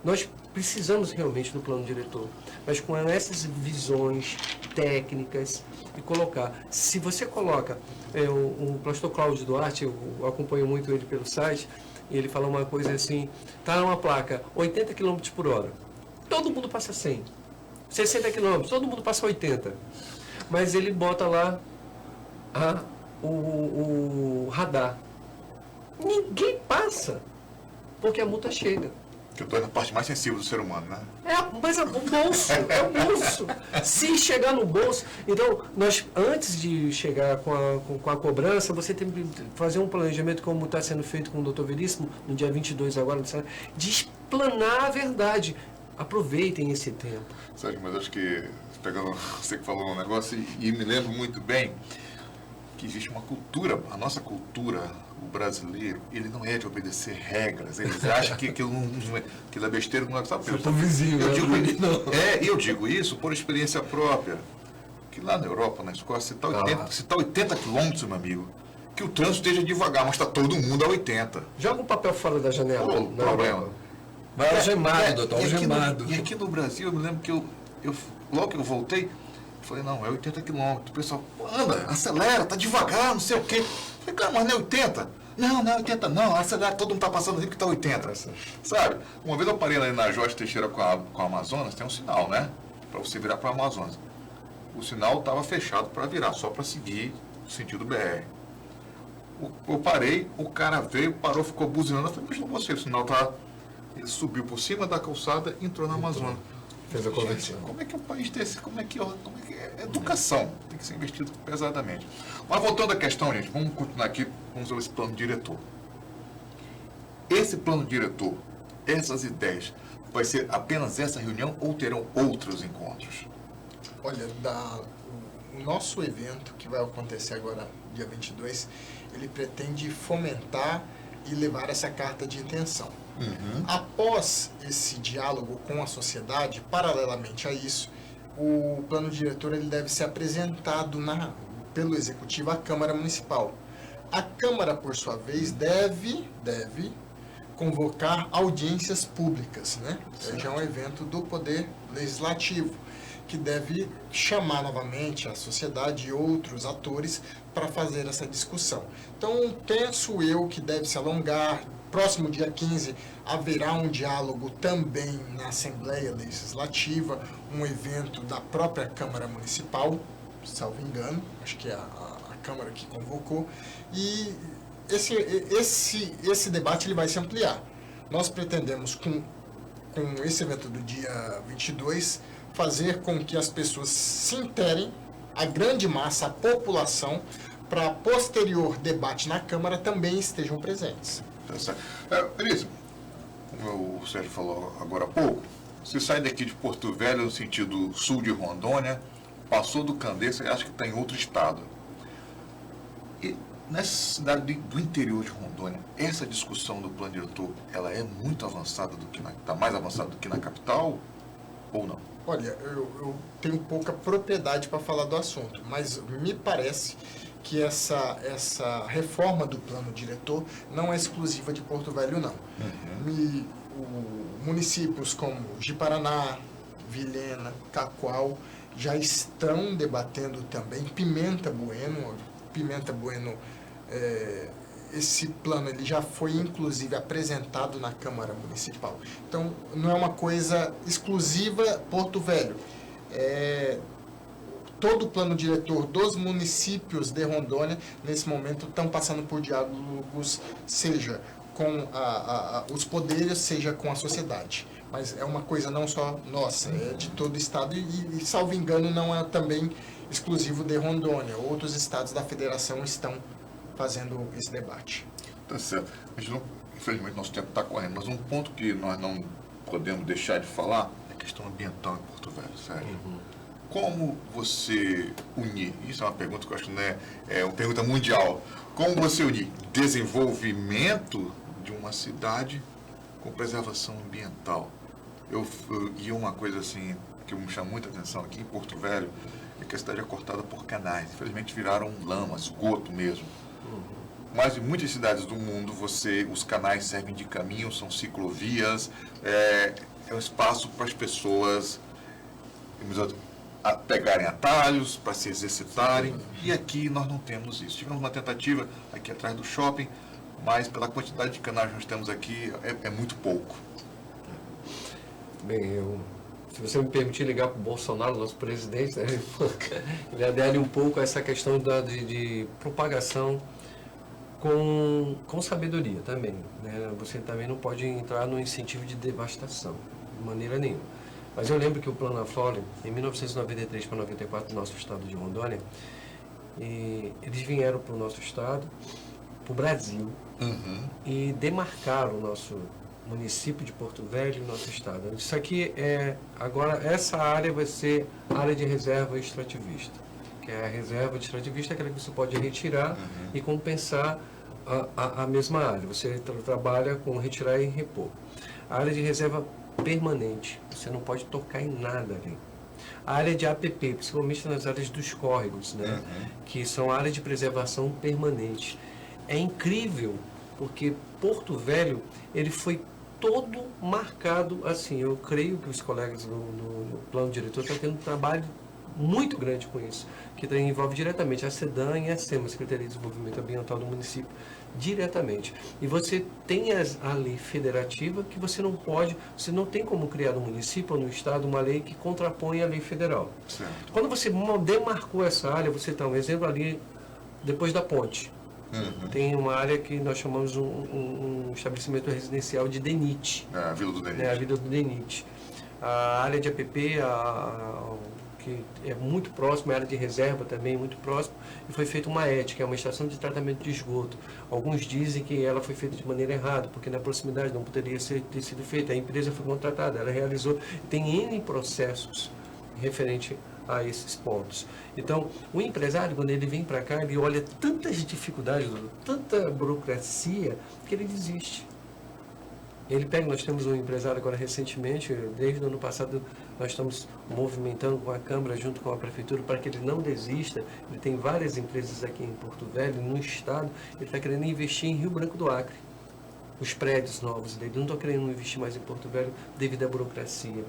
S2: nós precisamos realmente do plano diretor, mas com essas visões técnicas e colocar. Se você coloca o pastor Cláudio Duarte, eu acompanho muito ele pelo site, e ele fala uma coisa assim, tá uma placa 80 km por hora, todo mundo passa 100, 60 km, todo mundo passa 80, mas ele bota lá o radar, ninguém passa, porque a multa chega.
S1: Que eu estou na parte mais sensível do ser humano, né?
S2: Mas o bolso, é o bolso. Se chegar no bolso... Então, nós, antes de chegar com a cobrança, você tem que fazer um planejamento, como está sendo feito com o doutor Veríssimo, no dia 22 agora, de explanar a verdade. Aproveitem esse tempo.
S1: Sérgio, mas acho que, pegando você que falou um negócio, e me lembro muito bem, que existe uma cultura, a nossa cultura, o brasileiro, ele não é de obedecer regras, eles acham que aquilo é besteira, não é, sabe?
S2: Eu tô vizinho,
S1: eu digo isso por experiência própria, que lá na Europa, na Escócia, se está 80 quilômetros, meu amigo, que o trânsito esteja devagar, mas está todo mundo a 80.
S2: Joga um papel fora da janela.
S1: Não problema.
S2: Vai algemado, doutor, algemado.
S1: E aqui no Brasil, eu me lembro que eu logo que eu voltei, eu falei, não, é 80 quilômetros. O pessoal, anda, acelera, tá devagar, não sei o quê. Eu falei, cara, mas não é 80? Não é 80 não, acelera, todo mundo tá passando ali que tá 80. Sabe? Uma vez eu parei ali na Jorge Teixeira com a Amazonas, tem um sinal, né? Para você virar para a Amazonas. O sinal estava fechado para virar, só para seguir o sentido BR. Eu parei, o cara veio, parou, ficou buzinando. Eu falei, mas não você, o sinal tá... Ele subiu por cima da calçada e entrou na Amazônia.
S2: Fez a conversão.
S1: Como é que um país desse, como é que é educação? Tem que ser investido pesadamente. Mas voltando à questão, gente, vamos continuar aqui, vamos ver esse plano diretor. Esse plano diretor, essas ideias, vai ser apenas essa reunião ou terão outros encontros?
S3: Olha, o nosso evento, que vai acontecer agora, dia 22, ele pretende fomentar e levar essa carta de intenção.
S1: Uhum.
S3: Após esse diálogo com a sociedade, paralelamente a isso, o plano diretor ele deve ser apresentado pelo Executivo à Câmara Municipal. A Câmara, por sua vez, deve convocar audiências públicas, né? Já é um evento do Poder Legislativo, que deve chamar novamente a sociedade e outros atores para fazer essa discussão. Então, penso eu que deve se alongar. Próximo dia 15 haverá um diálogo também na Assembleia Legislativa, um evento da própria Câmara Municipal, salvo engano, acho que é a Câmara que convocou, e esse debate ele vai se ampliar. Nós pretendemos, com esse evento do dia 22, fazer com que as pessoas se interem, a grande massa, a população, para posterior debate na Câmara também estejam presentes.
S1: Elisa, como o Sérgio falou agora há pouco, você sai daqui de Porto Velho no sentido sul de Rondônia, passou do Candeias, você acha que está em outro estado. E nessa cidade do interior de Rondônia, essa discussão do plano diretor, ela é muito avançada está mais avançada do que na capital ou não?
S3: Olha, eu tenho pouca propriedade para falar do assunto, mas me parece que essa reforma do plano diretor não é exclusiva de Porto Velho, não.
S1: Uhum.
S3: Municípios como Ji-Paraná, Vilhena, Cacoal já estão debatendo também. Pimenta Bueno, esse plano ele já foi inclusive apresentado na Câmara Municipal. Então, não é uma coisa exclusiva Porto Velho. Todo o plano diretor dos municípios de Rondônia, nesse momento, estão passando por diálogos, seja com os poderes, seja com a sociedade. Mas é uma coisa não só nossa, é de todo o estado e, salvo engano, não é também exclusivo de Rondônia. Outros estados da federação estão fazendo esse debate.
S1: Tá certo. Infelizmente, nosso tempo está correndo, mas um ponto que nós não podemos deixar de falar é a questão ambiental em Porto Velho, sério.
S2: Uhum.
S1: Como você unir, isso é uma pergunta que eu acho que não é uma pergunta mundial, como você unir desenvolvimento de uma cidade com preservação ambiental? E uma coisa assim que me chama muita atenção aqui em Porto Velho é que a cidade é cortada por canais, infelizmente viraram lama, esgoto mesmo. Mas em muitas cidades do mundo os canais servem de caminho, são ciclovias, é um espaço para as pessoas a pegarem atalhos, para se exercitarem, e aqui nós não temos isso. Tivemos uma tentativa aqui atrás do shopping, mas pela quantidade de canais que nós temos aqui, é muito pouco.
S2: Bem, se você me permitir ligar para o Bolsonaro, nosso presidente, né, ele adere um pouco a essa questão de propagação com sabedoria também. Né? Você também não pode entrar no incentivo de devastação, de maneira nenhuma. Mas eu lembro que o Plano Aflora, em 1993 para 94, do nosso estado de Rondônia, eles vieram para o nosso estado, para o Brasil, e demarcaram o nosso município de Porto Velho e o nosso estado. Isso aqui agora essa área vai ser área de reserva extrativista. que é a reserva de extrativista, aquela que você pode retirar e compensar a mesma área. Você trabalha com retirar e repor. A área de reserva permanente, você não pode tocar em nada ali. A área de APP, principalmente nas áreas dos córregos, né? Que são áreas de preservação permanente. É incrível, porque Porto Velho, ele foi todo marcado assim. Eu creio que os colegas no plano diretor estão tendo um trabalho muito grande com isso, que envolve diretamente a SEDAM e a SEMA, Secretaria de Desenvolvimento Ambiental do município, diretamente. E você tem a lei federativa que você não tem como criar no município ou no estado uma lei que contrapõe a lei federal.
S1: Certo.
S2: Quando você demarcou essa área, você está um exemplo ali depois da ponte. Tem uma área que nós chamamos um estabelecimento residencial de DENIT.
S1: A Vila do DENIT.
S2: A Vila do DENIT. A área de APP, que é muito próximo, a área de reserva também muito próximo, e foi feita uma ET, que é uma estação de tratamento de esgoto. Alguns dizem que ela foi feita de maneira errada, porque na proximidade não poderia ter sido feita. A empresa foi contratada, ela realizou. Tem N processos referente a esses pontos. Então, o empresário, quando ele vem para cá, ele olha tantas dificuldades, tanta burocracia, que ele desiste. Nós temos um empresário agora recentemente, desde o ano passado, nós estamos movimentando com a Câmara, junto com a Prefeitura, para que ele não desista. Ele tem várias empresas aqui em Porto Velho, no estado, ele está querendo investir em Rio Branco do Acre. Os prédios novos dele, não estou querendo investir mais em Porto Velho devido à burocracia.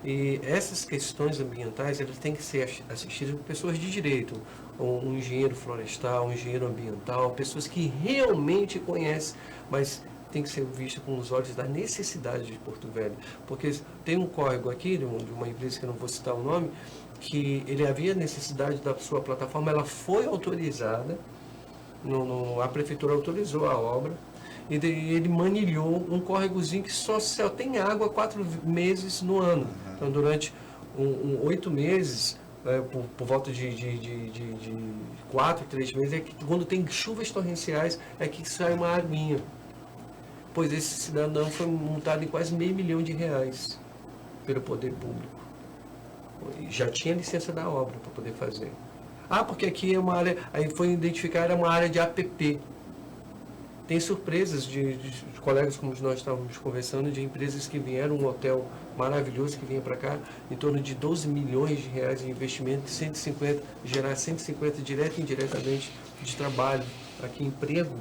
S2: E essas questões ambientais, elas têm que ser assistidas por pessoas de direito, um engenheiro florestal, um engenheiro ambiental, pessoas que realmente conhecem, mas tem que ser visto com os olhos da necessidade de Porto Velho. Porque tem um córrego aqui, de uma empresa que eu não vou citar o nome, que ele havia necessidade da sua plataforma, ela foi autorizada, a prefeitura autorizou a obra, e ele manilhou um córregozinho que só tem água 4 meses no ano. Então, durante 8 meses, por volta de 4, 3 meses, é que, quando tem chuvas torrenciais, é que sai uma aguinha. Pois esse cidadão foi multado em quase R$500 mil pelo poder público. Já tinha licença da obra para poder fazer. Porque aqui é uma área, aí foi identificar, era uma área de APP. Tem surpresas de colegas, como nós estávamos conversando, de empresas que vieram, um hotel maravilhoso que vinha para cá, em torno de R$12 milhões de investimento, gerar 150 direto e indiretamente de trabalho, aqui emprego,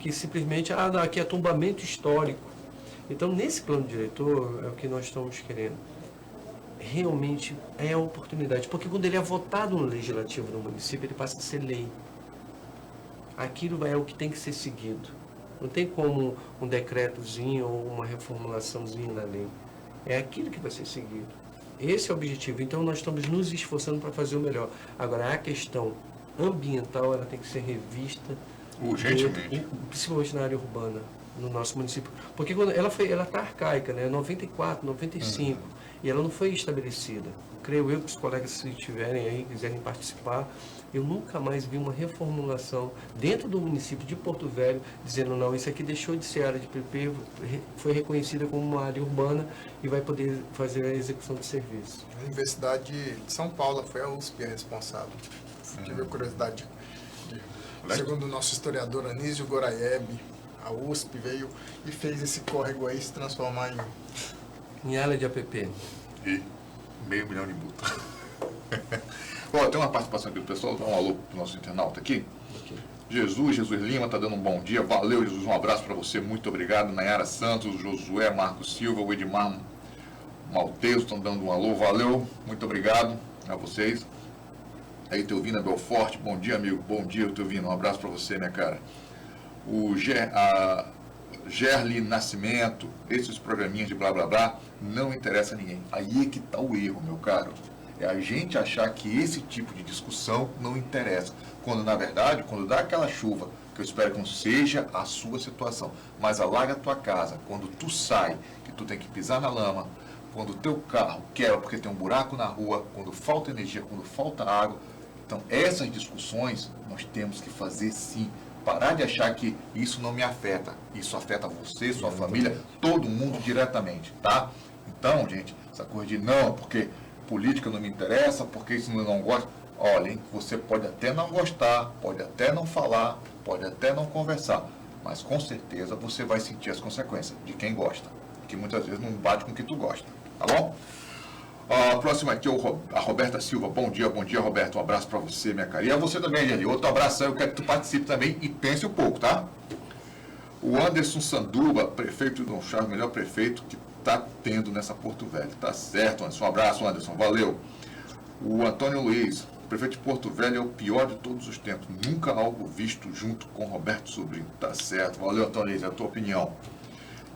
S2: que simplesmente, aqui é tombamento histórico. Então, nesse plano diretor, é o que nós estamos querendo. Realmente é a oportunidade, porque quando ele é votado no legislativo no município, ele passa a ser lei. Aquilo é o que tem que ser seguido. Não tem como um decretozinho ou uma reformulaçãozinha na lei. É aquilo que vai ser seguido. Esse é o objetivo. Então, nós estamos nos esforçando para fazer o melhor. Agora, a questão ambiental, ela tem que ser revista
S1: urgentemente,
S2: principalmente na área urbana, no nosso município. Porque quando ela está arcaica, né? 94, 95, e ela não foi estabelecida. Creio eu que os colegas, se estiverem aí, quiserem participar, eu nunca mais vi uma reformulação dentro do município de Porto Velho, dizendo, não, isso aqui deixou de ser área de PP, foi reconhecida como uma área urbana e vai poder fazer a execução de serviço.
S3: A Universidade de São Paulo foi a USP a responsável. Tive a curiosidade segundo o nosso historiador Anísio Goraieb, a USP veio e fez esse córrego aí se transformar
S2: em área de APP.
S1: E R$500 mil de multa. Tem uma participação aqui do pessoal, dá um alô pro nosso internauta aqui. Jesus Lima está dando um bom dia. Valeu, Jesus, um abraço para você, muito obrigado. Nayara Santos, Josué, Marcos Silva, o Edmar Malteso estão dando um alô, valeu, muito obrigado a vocês. Aí, Teovina Belforte, bom dia, amigo, bom dia, Teovina, um abraço para você, minha cara. O Gerli Nascimento, esses programinhas de blá blá blá, não interessa a ninguém. Aí é que está o erro, meu caro. É a gente achar que esse tipo de discussão não interessa. Quando, na verdade, quando dá aquela chuva, que eu espero que não seja a sua situação, mas alaga a tua casa, quando tu sai, que tu tem que pisar na lama, quando o teu carro quebra porque tem um buraco na rua, quando falta energia, quando falta água. Então, essas discussões nós temos que fazer sim. Parar de achar que isso não me afeta. Isso afeta você, sua família, todo mundo diretamente, tá? Então, gente, essa coisa de não, porque política não me interessa, porque isso eu não gosto. olhem, você pode até não gostar, pode até não falar, pode até não conversar, mas com certeza você vai sentir as consequências de quem gosta, que muitas vezes não bate com o que tu gosta, tá bom? A próxima aqui é a Roberta Silva. Bom dia, Roberto. Um abraço para você, minha cara. E a você também, Eli. Outro abraço aí, eu quero que tu participe também e pense um pouco, tá? O Anderson Sanduba, prefeito de Dom Charles, o melhor prefeito que está tendo nessa Porto Velho. Tá certo, Anderson. Um abraço, Anderson. Valeu. O Antônio Luiz, prefeito de Porto Velho é o pior de todos os tempos. Nunca algo visto junto com Roberto Sobrinho. Tá certo. Valeu, Antônio Luiz. É a tua opinião.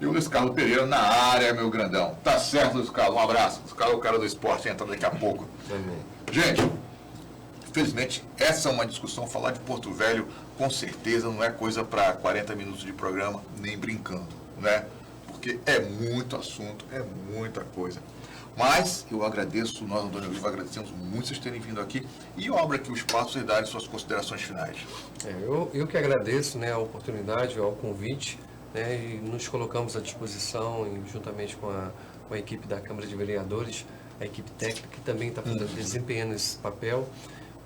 S1: E o Luiz Carlos Pereira na área, meu grandão. Tá certo, Luiz Carlos. Um abraço. Luiz Carlos é o cara do esporte, entra daqui a pouco.
S2: Amém.
S1: Gente, infelizmente, essa é uma discussão. Falar de Porto Velho, com certeza, não é coisa para 40 minutos de programa, nem brincando, né? Porque é muito assunto, é muita coisa. Mas eu agradeço, nós, Antônio Vivo, agradecemos muito vocês terem vindo aqui. E eu abro aqui o espaço para vocês darem suas considerações finais.
S2: Eu que agradeço, né, a oportunidade, ao convite, né, e nos colocamos à disposição, juntamente com a equipe da Câmara de Vereadores, a equipe técnica, que também está desempenhando esse papel,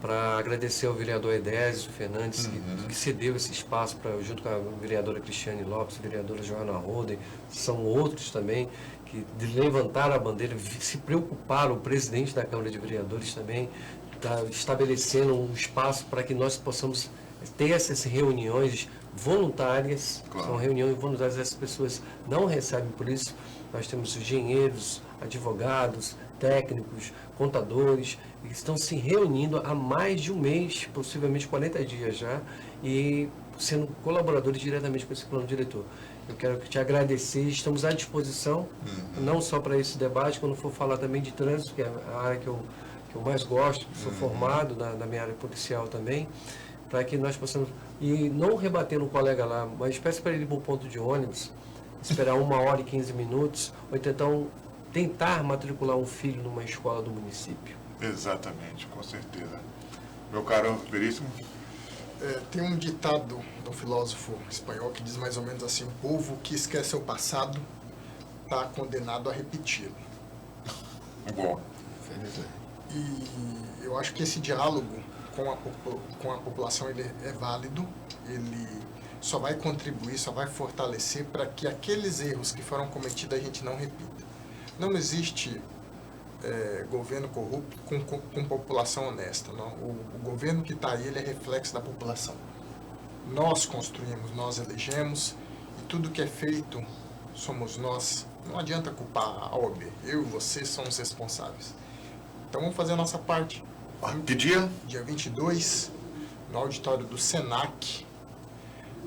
S2: para agradecer ao vereador Edésio Fernandes, que cedeu esse espaço, junto com a vereadora Cristiane Lopes, a vereadora Joana Roden, são outros também, que levantaram a bandeira, se preocuparam, o presidente da Câmara de Vereadores também, está estabelecendo um espaço para que nós possamos ter essas reuniões voluntárias,
S1: claro.
S2: São reuniões voluntárias, as pessoas não recebem por isso. Nós temos engenheiros, advogados, técnicos, contadores, que estão se reunindo há mais de um mês, possivelmente 40 dias já, e sendo colaboradores diretamente com esse plano diretor. Eu quero te agradecer, estamos à disposição, não só para esse debate, quando for falar também de trânsito, que é a área que eu mais gosto, sou formado na minha área policial também, para que nós possamos, e não rebater no colega lá, mas peço para ele ir para o ponto de ônibus, esperar 1h15 minutos, ou então tentar matricular um filho numa escola do município.
S1: Exatamente, com certeza. Meu caro Veríssimo.
S3: Tem um ditado do filósofo espanhol que diz mais ou menos assim: o povo que esquece o passado está condenado a repeti-lo.
S1: Bom.
S3: E eu acho que esse diálogo com a população ele é válido, ele só vai contribuir, só vai fortalecer para que aqueles erros que foram cometidos a gente não repita. Não existe governo corrupto com população honesta. Não. O governo que está aí ele é reflexo da população. Nós construímos, nós elegemos, e tudo que é feito somos nós. Não adianta culpar a OAB. Eu e você somos responsáveis. Então vamos fazer a nossa parte.
S1: Que dia?
S3: Dia 22, no auditório do SENAC,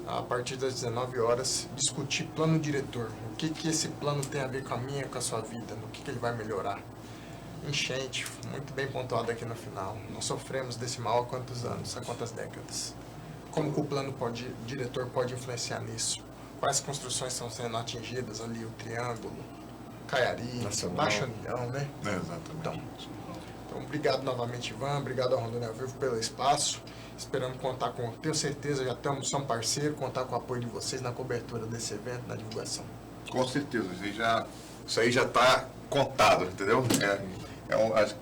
S3: a partir das 19 horas, discutir plano diretor. O que esse plano tem a ver com a minha e com a sua vida, no que ele vai melhorar. Enchente, muito bem pontuado aqui no final. Nós sofremos desse mal há quantos anos, há quantas décadas? Como que o plano diretor pode influenciar nisso? Quais construções estão sendo atingidas ali, o Triângulo, Caiari, Baixo União, né?
S1: Exatamente.
S3: Então, obrigado novamente, Ivan, obrigado ao Rondônia ao Vivo pelo espaço. Esperamos contar com, tenho certeza, somos parceiros, contar com o apoio de vocês na cobertura desse evento, na divulgação.
S1: Com certeza, isso aí já está contado, entendeu?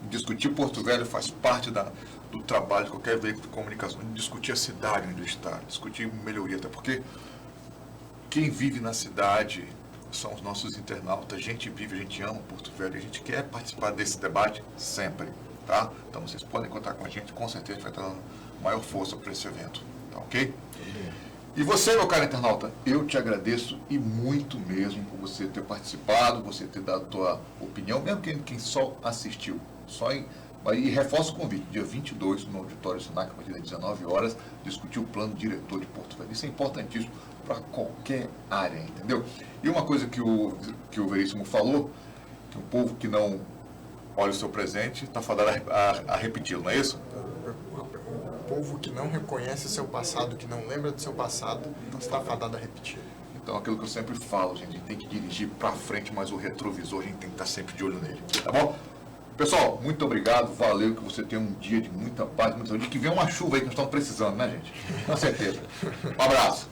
S1: Discutir Porto Velho faz parte do trabalho de qualquer veículo de comunicação, discutir a cidade onde está, discutir melhoria, até porque quem vive na cidade são os nossos internautas, a gente vive, a gente ama Porto Velho, a gente quer participar desse debate sempre, tá? Então vocês podem contar com a gente, com certeza a gente vai estar dando maior força para esse evento, tá ok? E você, meu caro internauta, eu te agradeço e muito mesmo por você ter participado, você ter dado a tua opinião, mesmo quem só assistiu. E reforço o convite, dia 22, no Auditório SENAC, a partir das 19 horas, discutir o plano diretor de Porto Velho. Isso é importantíssimo para qualquer área, entendeu? E uma coisa que o Veríssimo falou, que o povo que não olha o seu presente está fadado a repeti-lo, não é isso?
S3: O povo que não reconhece seu passado, que não lembra do seu passado, está fadado a repetir.
S1: Então, aquilo que eu sempre falo, gente, a gente tem que dirigir para frente, mas o retrovisor a gente tem que estar sempre de olho nele, tá bom? Pessoal, muito obrigado, valeu, que você tenha um dia de muita paz, muita saúde, que venha uma chuva aí que nós estamos precisando, né, gente? Com certeza. Um abraço.